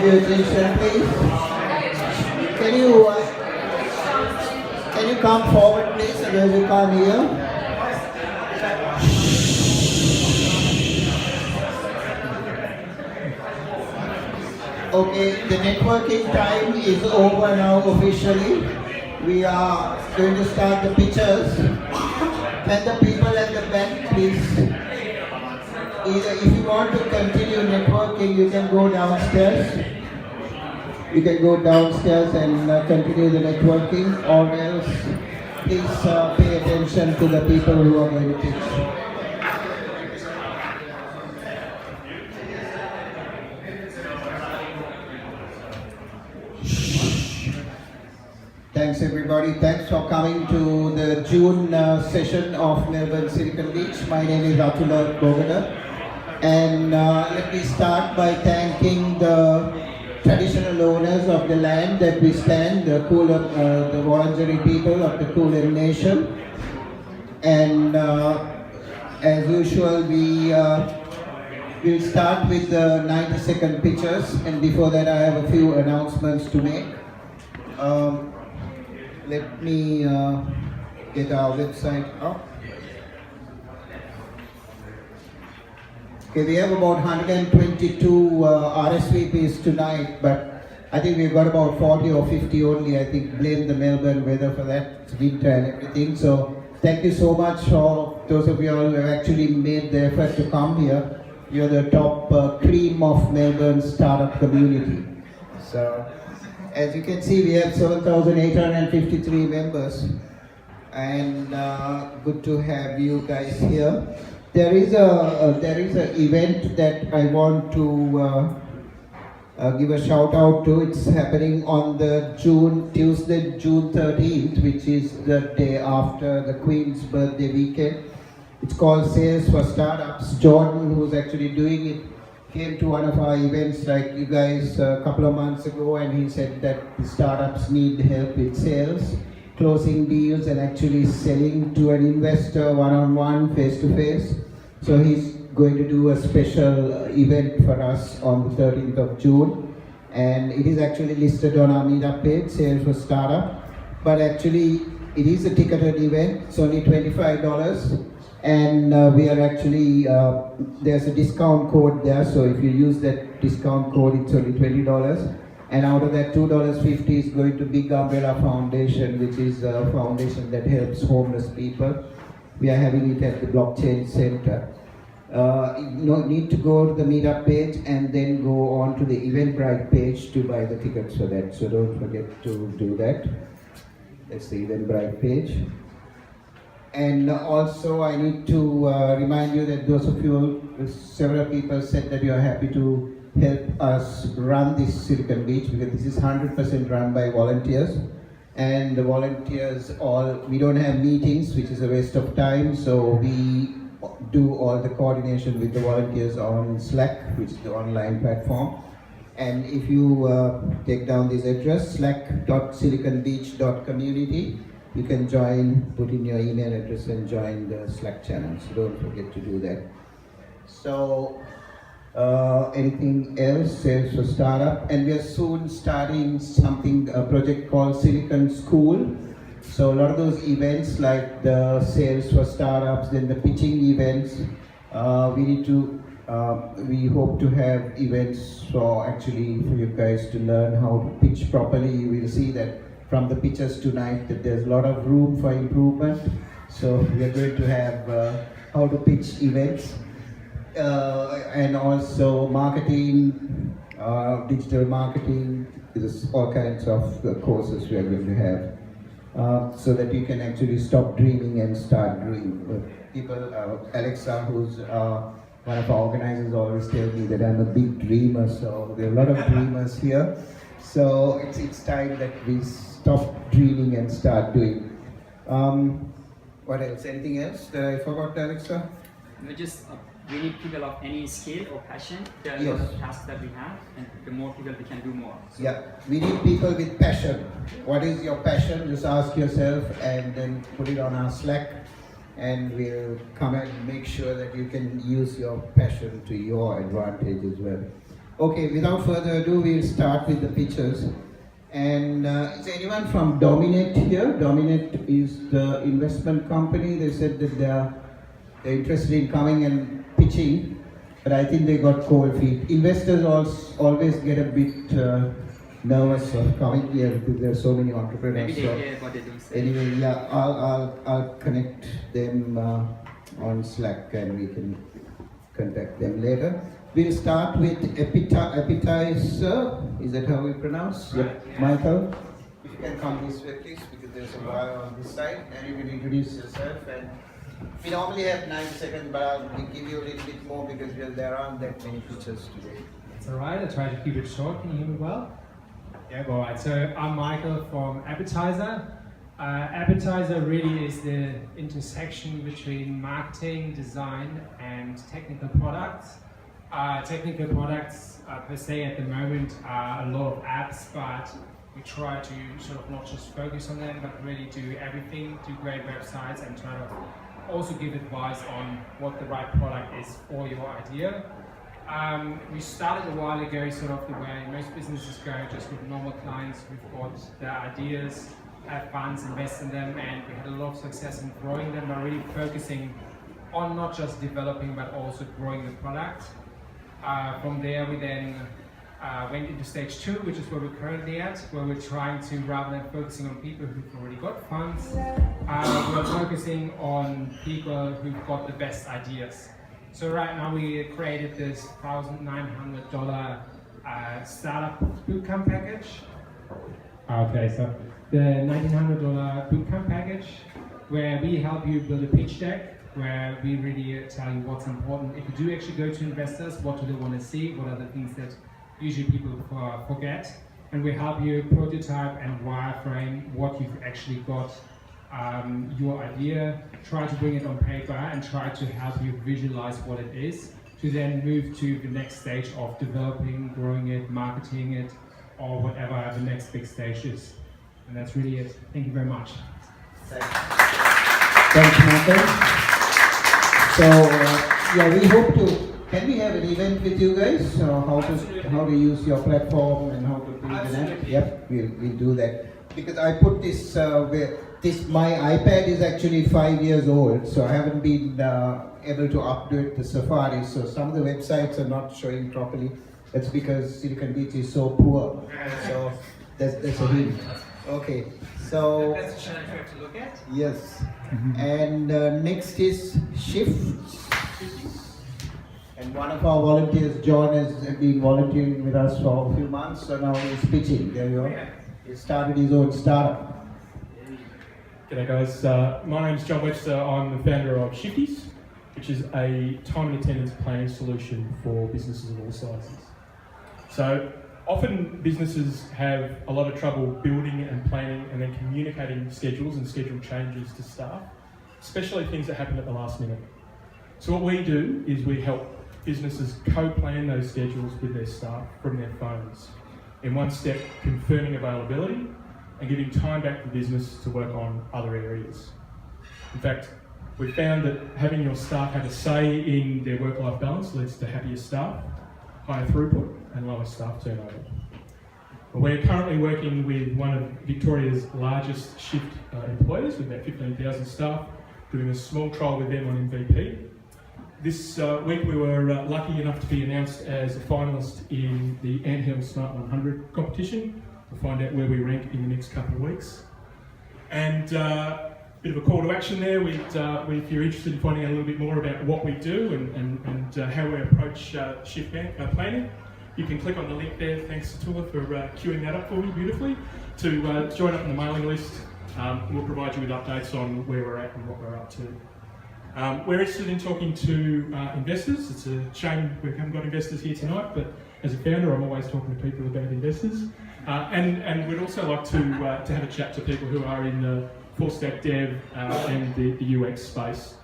have your attention, please? Can you come forward, please, so that we can't hear? Okay, the networking time is over now officially. We are going to start the pictures. Can the people at the back please, either if you want to continue networking, you can go downstairs. You can go downstairs and continue the networking, or else please pay attention to the people who are going to teach. Thanks everybody. Thanks for coming to the June session of Melbourne Silicon Beach. My name is Atula Bogada, and let me start by thanking the traditional owners of the land that we stand, the Wurundjeri people of the Kulin Nation. And as usual, we'll start with the 90-second pictures, and before that I have a few announcements to make. Let me get our website up. Okay, we have about 122 RSVPs tonight, but I think we've got about 40 or 50 only. I think blame the Melbourne weather for that. It's winter and everything. So thank you so much for those of you who have actually made the effort to come here. You're the top cream of Melbourne's startup community. So as you can see, we have 7,853 members, and good to have you guys here. There is a event that I want to give a shout out to. It's happening on the Tuesday, June 13th, which is the day after the Queen's birthday weekend. It's called Sales for Startups. Jordan, who's actually doing it, came to one of our events like you guys a couple of months ago, and he said that the startups need help with sales, closing deals, and actually selling to an investor one-on-one, face-to-face. So he's going to do a special event for us on the 13th of June, and it is actually listed on our meetup page, Sales for Startup, but actually it is a ticketed event. It's only $25. And we are actually, there's a discount code there, so if you use that discount code, it's only $20. And out of that, $2.50 is going to Big Umbrella Foundation, which is a foundation that helps homeless people. We are having it at the Blockchain Center. You need to go to the meetup page and then go on to the Eventbrite page to buy the tickets for that. So don't forget to do that. That's the Eventbrite page. And also I need to remind you that those of you, several people said that you are happy to help us run this Silicon Beach, because this is 100% run by volunteers. And the volunteers we don't have meetings, which is a waste of time, so we do all the coordination with the volunteers on Slack, which is the online platform. And if you take down this address, slack.siliconbeach.community, you can join, put in your email address and join the Slack channel, so don't forget to do that. So, anything else? Sales for Startup, and we are soon starting a project called Silicon School. So a lot of those events like the Sales for Startups, then the pitching events, we hope to have events for you guys to learn how to pitch properly. You will see that from the pictures tonight that there's a lot of room for improvement. So we are going to have how to pitch events, and also marketing, digital marketing. There's all kinds of courses we are going to have, so that you can actually stop dreaming and start doing. People, Alexa, who's one of our organizers, always tell me that I'm a big dreamer, so there are a lot of dreamers here. So it's time that we stop dreaming and start doing. What else? Anything else that I forgot, Alexa? We need people of any skill or passion. There are Yes. a lot of tasks that we have, and the more people we can do more. So Yeah, we need people with passion. What is your passion? Just ask yourself and then put it on our Slack, and we'll come and make sure that you can use your passion to your advantage as well. Okay, without further ado, we'll start with the pictures. And is anyone from Dominate here? Dominate is the investment company. They said that they're interested in coming and pitching, but I think they got cold feet. Investors always get a bit nervous of coming here because there are so many entrepreneurs. Maybe they hear what they don't say. Anyway, yeah, I'll connect them on Slack and we can contact them later. We'll start with appetizer. Is that how we pronounce? Yep. Yeah. Michael, if you can come this way, please, because there's a wire on this side, and you can introduce yourself. And we normally have 90 seconds, but I'll give you a little bit more because there aren't that many pictures today. It's alright, I'll try to keep it short. Can you hear me well? Yeah, alright. So I'm Michael from Appetizer. Appetizer really is the intersection between marketing, design, and technical products. Technical products per se at the moment are a lot of apps, but we try to sort of not just focus on them, but really do everything, do great websites, and try to also give advice on what the right product is for your idea. We started a while ago sort of the way most businesses go, just with normal clients who've got their ideas, have funds, invest in them, and we had a lot of success in growing them by really focusing on not just developing but also growing the product. From there we then went into stage 2, which is where we're currently at, where we're trying to, rather than focusing on people who've already got funds, we're focusing on people who've got the best ideas. So right now we created this $1,900 startup bootcamp package. Okay, so the $1,900 bootcamp package, where we help you build a pitch deck, where we really tell you what's important. If you do actually go to investors, what do they want to see? What are the things that usually people forget? And we help you prototype and wireframe what you've actually got, your idea, try to bring it on paper and try to help you visualize what it is, to then move to the next stage of developing, growing it, marketing it, or whatever the next big stage is. And that's really it. Thank you very much. Thanks, Michael. So, yeah, we hope to. Can we have an event with you guys? How to use your platform and how to build an app? Yep, we'll do that. Because I put this my iPad is actually 5 years old, so I haven't been able to update the Safari. So some of the websites are not showing properly. That's because Silicon Beach is so poor. So that's a hint. Okay, so That's a challenge we have to look at. yes, and next is shifts. And one of our volunteers, John, has been volunteering with us for a few months, so now he's pitching. There you go. He started his own startup. G'day guys, my name's John Webster. I'm the founder of Shifties, which is a time and attendance planning solution for businesses of all sizes. So often businesses have a lot of trouble building and planning and then communicating schedules and schedule changes to staff, especially things that happen at the last minute. So what we do is we help businesses co-plan those schedules with their staff from their phones. In one step, confirming availability and giving time back to the business to work on other areas. In fact, we found that having your staff have a say in their work-life balance leads to happier staff, higher throughput and lower staff turnover. We're currently working with one of Victoria's largest shift employers with about 15,000 staff, doing a small trial with them on MVP. This week we were lucky enough to be announced as a finalist in the Anthill Smart 100 competition. We'll find out where we rank in the next couple of weeks. And bit of a call to action there. If you're interested in finding out a little bit more about what we do and how we approach shift planning, you can click on the link there. Thanks to Tula for queuing that up for me beautifully. To join up on the mailing list, we'll provide you with updates on where we're at and what we're up to. We're interested in talking to investors. It's a shame we haven't got investors here tonight, but as a founder, I'm always talking to people about investors. And we'd also like to have a chat to people who are in the full stack dev and the UX space.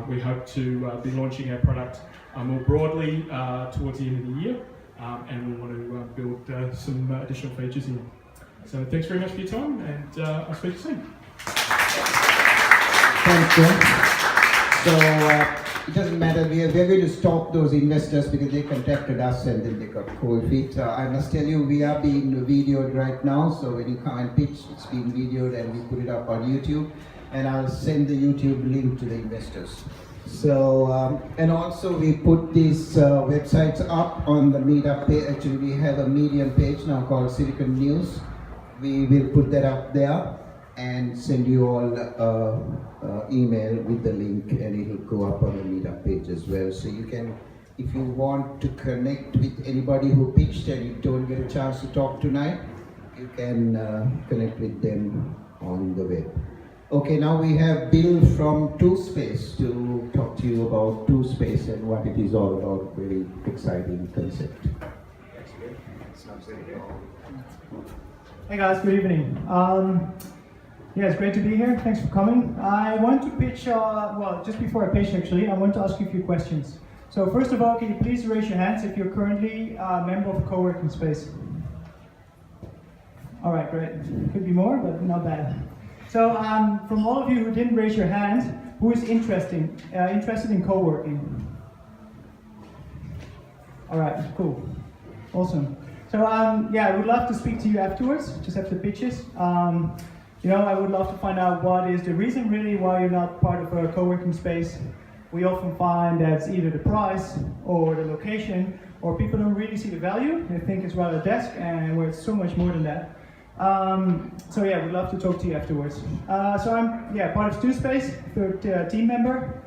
We hope to be launching our product more broadly towards the end of the year, and we want to build some additional features in. So thanks very much for your time, and I'll speak to you soon. Thanks, John. So it doesn't matter. We're going to stop those investors because they contacted us and then they got cold feet. I must tell you, we are being videoed right now. So when you come and pitch, it's being videoed and we put it up on YouTube. And I'll send the YouTube link to the investors. So, and also we put these websites up on the meetup page. Actually, we have a Medium page now called Silicon News. We will put that up there and send you all email with the link, and it will go up on the meetup page as well. So you can, if you want to connect with anybody who pitched and you don't get a chance to talk tonight, you can connect with them on the web. Okay, now we have Bill from Two Space to talk to you about Two Space and what it is all about. Very exciting concept. Hey guys, good evening. Yeah, it's great to be here. Thanks for coming. I want to pitch, well, just before I pitch actually, I want to ask you a few questions. So first of all, can you please raise your hands if you're currently a member of a co-working space? All right, great. Could be more, but not bad. So from all of you who didn't raise your hand, who is interested in co-working? All right, cool, awesome. So yeah, I would love to speak to you afterwards, just after the pitches. You know, I would love to find out what is the reason really why you're not part of a co-working space. We often find that it's either the price or the location, or people don't really see the value. They think it's rather a desk, and where it's so much more than that. So yeah, we'd love to talk to you afterwards. So I'm part of Two Space, third team member.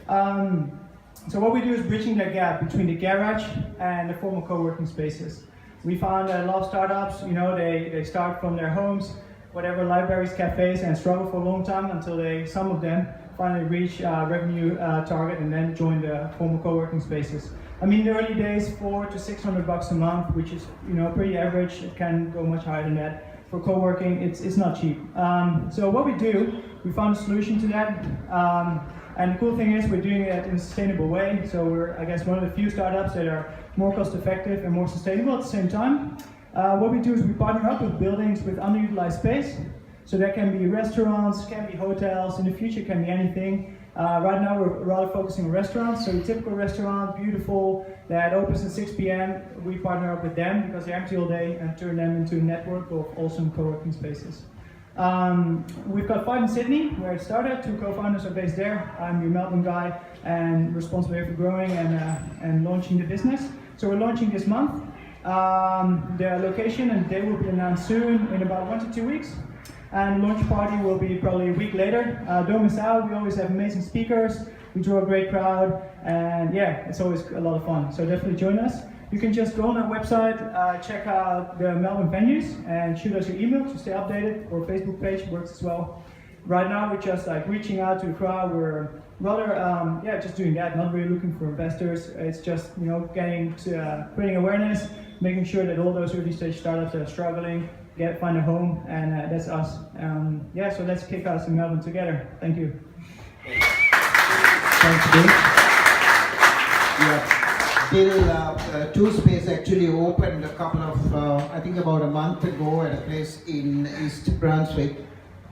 So what we do is bridging that gap between the garage and the formal co-working spaces. We found that a lot of startups, you know, they start from their homes, whatever, libraries, cafes, and struggle for a long time until some of them finally reach revenue target and then join the formal co-working spaces. I mean, in the early days, $400 to $600 a month, which is, you know, pretty average. It can go much higher than that. For co-working, it's not cheap. So what we do, we found a solution to that. And the cool thing is we're doing it in a sustainable way. So we're, I guess, one of the few startups that are more cost effective and more sustainable at the same time. What we do is we partner up with buildings with underutilized space. So that can be restaurants, can be hotels, in the future can be anything. Right now we're rather focusing on restaurants. So a typical restaurant, beautiful, that opens at 6 p.m. We partner up with them because they're empty all day and turn them into a network of awesome co-working spaces. We've got 5 in Sydney, where it started. 2 co-founders are based there. I'm your Melbourne guy and responsible for growing and launching the business. So we're launching this month. The location and day will be announced soon, in about 1 to 2 weeks. And launch party will be probably a week later. Don't miss out, we always have amazing speakers, we draw a great crowd, and yeah, it's always a lot of fun. So definitely join us. You can just go on our website, check out the Melbourne venues, and shoot us your email to stay updated, or Facebook page works as well. Right now we're just like reaching out to the crowd. We're rather, just doing that, not really looking for investors. It's just, you know, getting to creating awareness, making sure that all those early stage startups that are struggling find a home, and that's us. So let's kick us in Melbourne together. Thank you. Thanks, Bill. Yeah, Bill, Two Space actually opened a couple of, I think about a month ago at a place in East Brunswick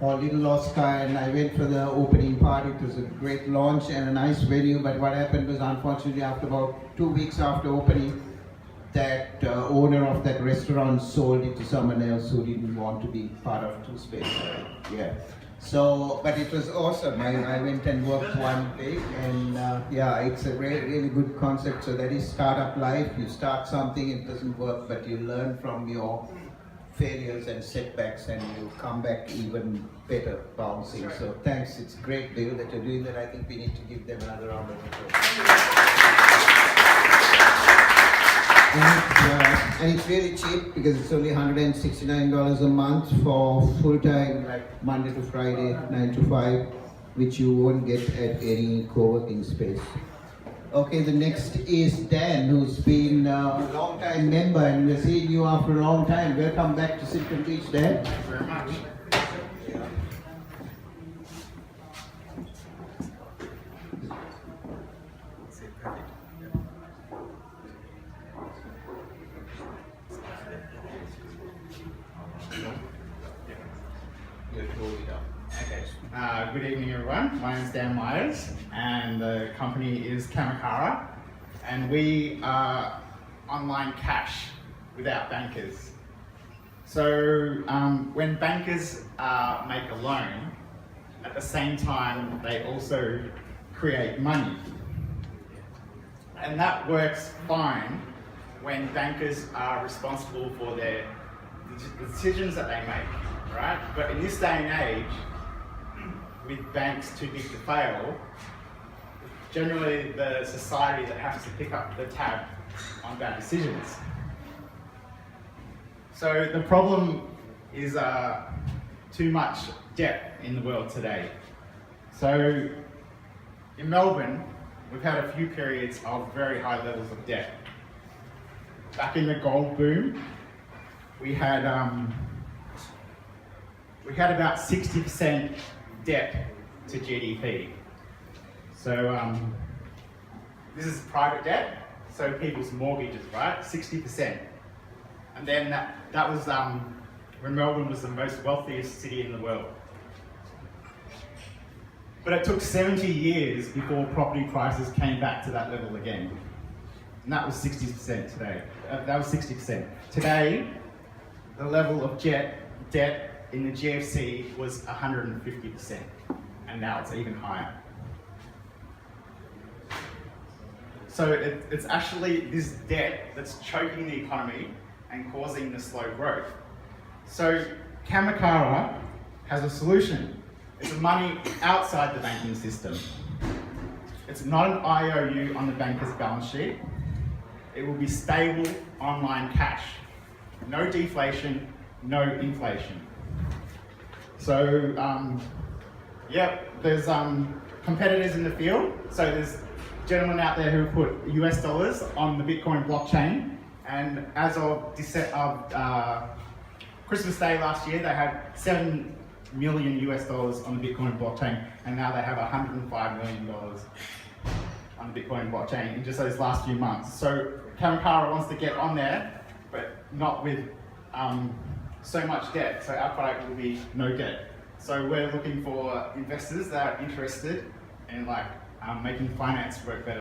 called Little Oscar, and I went for the opening party. It was a great launch and a nice venue, but what happened was, unfortunately, after about 2 weeks after opening, that owner of that restaurant sold it to someone else who didn't want to be part of Two Space. Yeah. So, but it was awesome. I went and worked one day, and it's a really good concept. So that is startup life. You start something, it doesn't work, but you learn from your failures and setbacks, and you come back even better, bouncing. So thanks. It's great, Bill, that you're doing that. I think we need to give them another round of applause. And it's really cheap because it's only $169 a month for full-time, like Monday to Friday, 9 to 5, which you won't get at any co-working space. Okay, the next is Dan, who's been a long-time member, and we're seeing you after a long time. Welcome back to Silicon Beach, Dan. Thank you very much. Good evening, everyone. My name is Dan Myers, and the company is Kamakara, and we are online cash without bankers. So when bankers make a loan, at the same time they also create money, and that works fine when bankers are responsible for the decisions that they make, right? But in this day and age, with banks too big to fail, generally the society that has to pick up the tab on bad decisions. So the problem is too much debt in the world today. So in Melbourne, we've had a few periods of very high levels of debt. Back in the gold boom, we had about 60% debt to GDP. So this is private debt, so people's mortgages, right? 60%. And then that was when Melbourne was the most wealthiest city in the world. But it took 70 years before property prices came back to that level again. And that was 60% today. That was 60%. Today, the level of debt in the GFC was 150%, and now it's even higher. So it's actually this debt that's choking the economy and causing the slow growth. So Kamakara has a solution. It's money outside the banking system. It's not an IOU on the banker's balance sheet. It will be stable online cash. No deflation, no inflation. So, there's competitors in the field. So there's gentlemen out there who put US dollars on the Bitcoin blockchain, and as of Christmas Day last year, they had $7 million US on the Bitcoin blockchain, and now they have $105 million on the Bitcoin blockchain in just those last few months. So Kamakara wants to get on there, but not with so much debt. So our product will be no debt. So we're looking for investors that are interested in making finance work better.